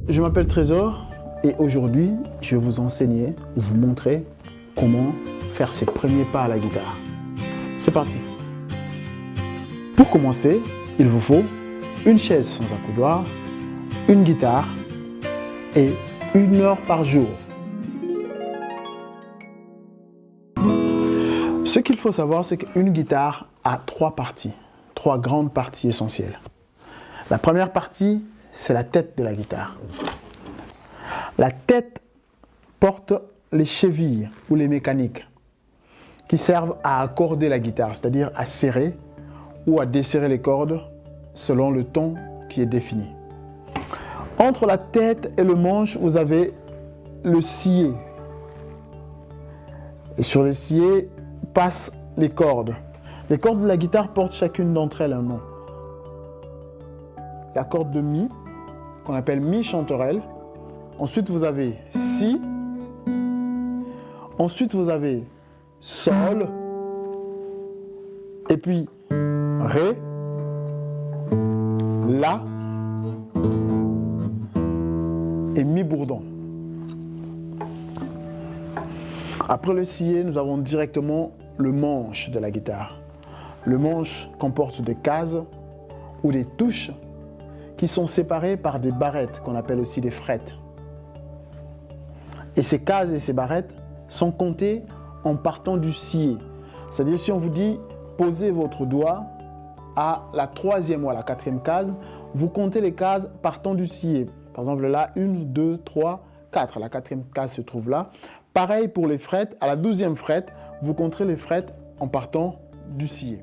Je m'appelle Trésor et aujourd'hui, je vais vous enseigner ou vous montrer comment faire ses premiers pas à la guitare. C'est parti. Pour commencer, il vous faut une chaise sans accoudoir, une guitare et 1 heure par jour. Ce qu'il faut savoir, c'est qu'une guitare a 3 parties, 3 grandes parties essentielles. La première partie, c'est la tête de la guitare. La tête porte les chevilles ou les mécaniques qui servent à accorder la guitare, c'est-à-dire à serrer ou à desserrer les cordes selon le ton qui est défini. Entre la tête et le manche, vous avez le scié. Et sur le scié passent les cordes. Les cordes de la guitare portent chacune d'entre elles un nom. La corde de Mi, qu'on appelle Mi chanterelle. Ensuite, vous avez Si. Ensuite, vous avez Sol. Et puis Ré. La. Et Mi bourdon. Après le scié, nous avons directement le manche de la guitare. Le manche comporte des cases ou des touches qui sont séparées par des barrettes qu'on appelle aussi des frettes. Et ces cases et ces barrettes sont comptées en partant du scié. C'est-à-dire si on vous dit posez votre doigt à la 3e ou à la 4e case, vous comptez les cases partant du scié. Par exemple là, 1, 2, 3, 4. La 4e case se trouve là. Pareil pour les frettes, à la 12e frette, vous compterez les frettes en partant du scié.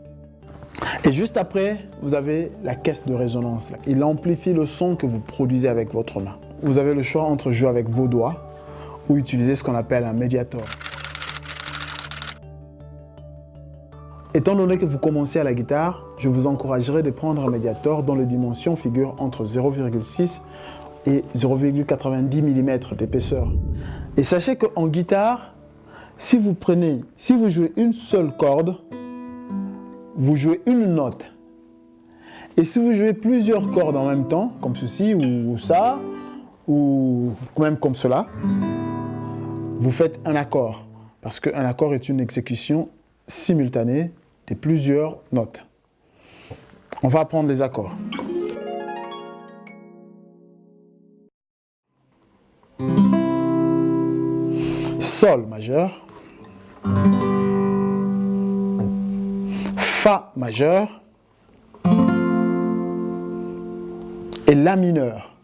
Et juste après, vous avez la caisse de résonance. Il amplifie le son que vous produisez avec votre main. Vous avez le choix entre jouer avec vos doigts ou utiliser ce qu'on appelle un médiator. Étant donné que vous commencez à la guitare, je vous encouragerai de prendre un médiator dont les dimensions figurent entre 0,6 et 0,90 mm d'épaisseur. Et sachez qu'en guitare, si vous jouez une seule corde, vous jouez une note. Et si vous jouez plusieurs cordes en même temps, comme ceci ou ça, ou même comme cela, vous faites un accord. Parce qu'un accord est une exécution simultanée de plusieurs notes. On va apprendre les accords. Sol majeur, Fa majeur et La mineur.